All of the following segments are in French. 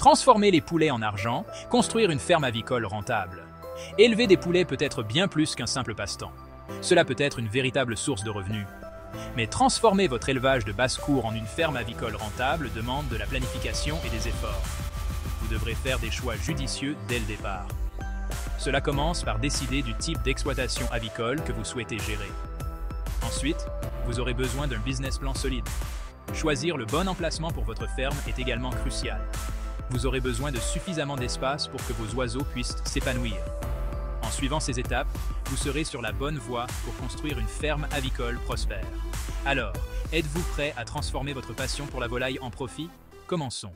Transformer les poulets en argent, construire une ferme avicole rentable. Élever des poulets peut être bien plus qu'un simple passe-temps. Cela peut être une véritable source de revenus. Mais transformer votre élevage de basse-cour en une ferme avicole rentable demande de la planification et des efforts. Vous devrez faire des choix judicieux dès le départ. Cela commence par décider du type d'exploitation avicole que vous souhaitez gérer. Ensuite, vous aurez besoin d'un business plan solide. Choisir le bon emplacement pour votre ferme est également crucial. Vous aurez besoin de suffisamment d'espace pour que vos oiseaux puissent s'épanouir. En suivant ces étapes, vous serez sur la bonne voie pour construire une ferme avicole prospère. Alors, êtes-vous prêt à transformer votre passion pour la volaille en profit? Commençons.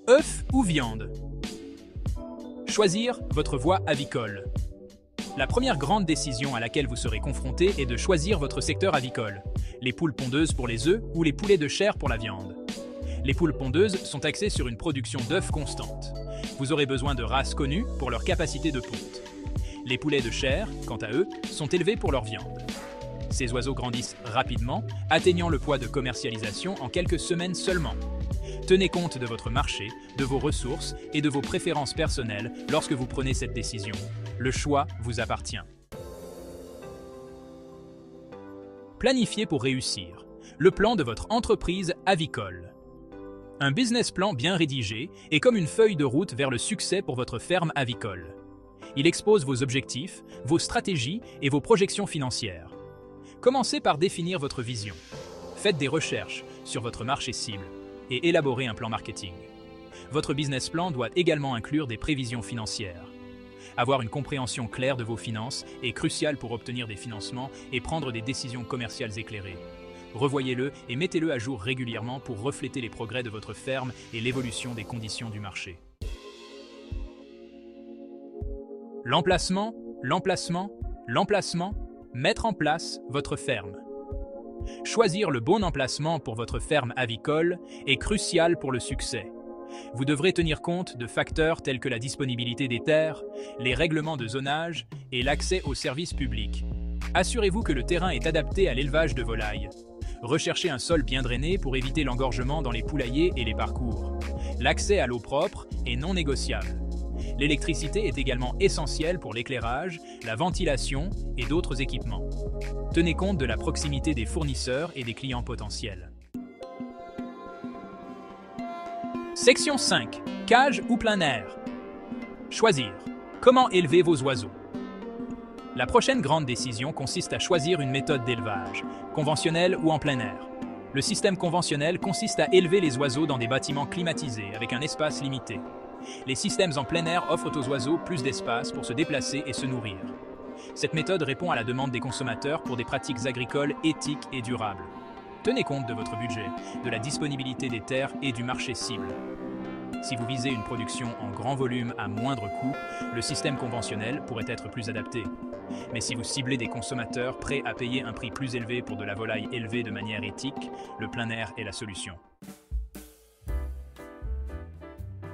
Œufs ou viande? Choisir votre voie avicole. La première grande décision à laquelle vous serez confronté est de choisir votre secteur avicole. Les poules pondeuses pour les œufs ou les poulets de chair pour la viande. Les poules pondeuses sont axées sur une production d'œufs constante. Vous aurez besoin de races connues pour leur capacité de ponte. Les poulets de chair, quant à eux, sont élevés pour leur viande. Ces oiseaux grandissent rapidement, atteignant le poids de commercialisation en quelques semaines seulement. Tenez compte de votre marché, de vos ressources et de vos préférences personnelles lorsque vous prenez cette décision. Le choix vous appartient. Planifiez pour réussir. Le plan de votre entreprise avicole. Un business plan bien rédigé est comme une feuille de route vers le succès pour votre ferme avicole. Il expose vos objectifs, vos stratégies et vos projections financières. Commencez par définir votre vision. Faites des recherches sur votre marché cible et élaborez un plan marketing. Votre business plan doit également inclure des prévisions financières. Avoir une compréhension claire de vos finances est crucial pour obtenir des financements et prendre des décisions commerciales éclairées. Revoyez-le et mettez-le à jour régulièrement pour refléter les progrès de votre ferme et l'évolution des conditions du marché. L'emplacement, l'emplacement, l'emplacement, mettre en place votre ferme. Choisir le bon emplacement pour votre ferme avicole est crucial pour le succès. Vous devrez tenir compte de facteurs tels que la disponibilité des terres, les règlements de zonage et l'accès aux services publics. Assurez-vous que le terrain est adapté à l'élevage de volailles. Recherchez un sol bien drainé pour éviter l'engorgement dans les poulaillers et les parcours. L'accès à l'eau propre est non négociable. L'électricité est également essentielle pour l'éclairage, la ventilation et d'autres équipements. Tenez compte de la proximité des fournisseurs et des clients potentiels. Section 5. Cage ou plein air? Choisir. Comment élever vos oiseaux? La prochaine grande décision consiste à choisir une méthode d'élevage, conventionnelle ou en plein air. Le système conventionnel consiste à élever les oiseaux dans des bâtiments climatisés avec un espace limité. Les systèmes en plein air offrent aux oiseaux plus d'espace pour se déplacer et se nourrir. Cette méthode répond à la demande des consommateurs pour des pratiques agricoles éthiques et durables. Tenez compte de votre budget, de la disponibilité des terres et du marché cible. Si vous visez une production en grand volume à moindre coût, le système conventionnel pourrait être plus adapté. Mais si vous ciblez des consommateurs prêts à payer un prix plus élevé pour de la volaille élevée de manière éthique, le plein air est la solution.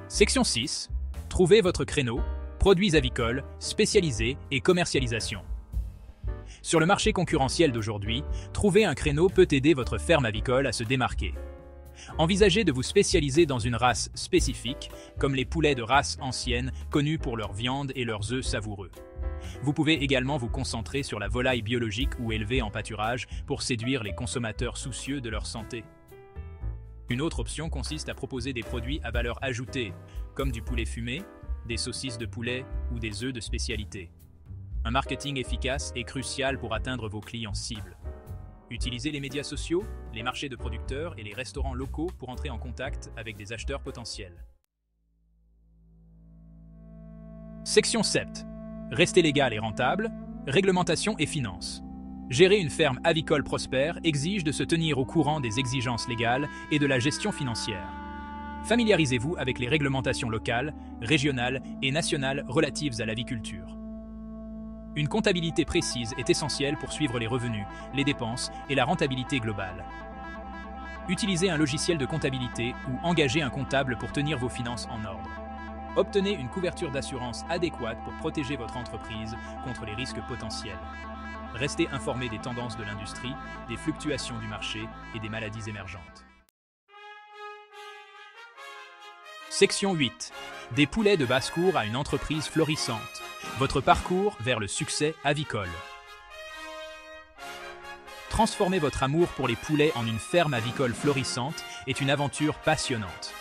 Section 6. Trouvez votre créneau, produits avicoles, spécialisés et commercialisation. Sur le marché concurrentiel d'aujourd'hui, trouver un créneau peut aider votre ferme avicole à se démarquer. Envisagez de vous spécialiser dans une race spécifique, comme les poulets de race ancienne, connus pour leur viande et leurs œufs savoureux. Vous pouvez également vous concentrer sur la volaille biologique ou élevée en pâturage pour séduire les consommateurs soucieux de leur santé. Une autre option consiste à proposer des produits à valeur ajoutée, comme du poulet fumé, des saucisses de poulet ou des œufs de spécialité. Un marketing efficace est crucial pour atteindre vos clients cibles. Utilisez les médias sociaux, les marchés de producteurs et les restaurants locaux pour entrer en contact avec des acheteurs potentiels. Section 7. Rester légal et rentable, réglementation et finances. Gérer une ferme avicole prospère exige de se tenir au courant des exigences légales et de la gestion financière. Familiarisez-vous avec les réglementations locales, régionales et nationales relatives à l'aviculture. Une comptabilité précise est essentielle pour suivre les revenus, les dépenses et la rentabilité globale. Utilisez un logiciel de comptabilité ou engagez un comptable pour tenir vos finances en ordre. Obtenez une couverture d'assurance adéquate pour protéger votre entreprise contre les risques potentiels. Restez informé des tendances de l'industrie, des fluctuations du marché et des maladies émergentes. Section 8. Des poulets de basse-cour à une entreprise florissante. Votre parcours vers le succès avicole. Transformer votre amour pour les poulets en une ferme avicole florissante est une aventure passionnante.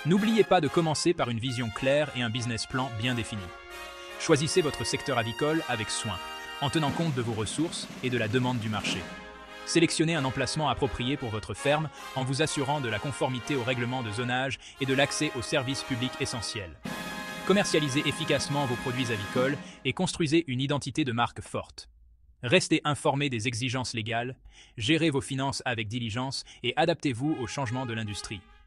N'oubliez pas de commencer par une vision claire et un business plan bien défini. Choisissez votre secteur avicole avec soin, en tenant compte de vos ressources et de la demande du marché. Sélectionnez un emplacement approprié pour votre ferme en vous assurant de la conformité aux règlements de zonage et de l'accès aux services publics essentiels. Commercialisez efficacement vos produits avicoles et construisez une identité de marque forte. Restez informé des exigences légales, gérez vos finances avec diligence et adaptez-vous aux changements de l'industrie.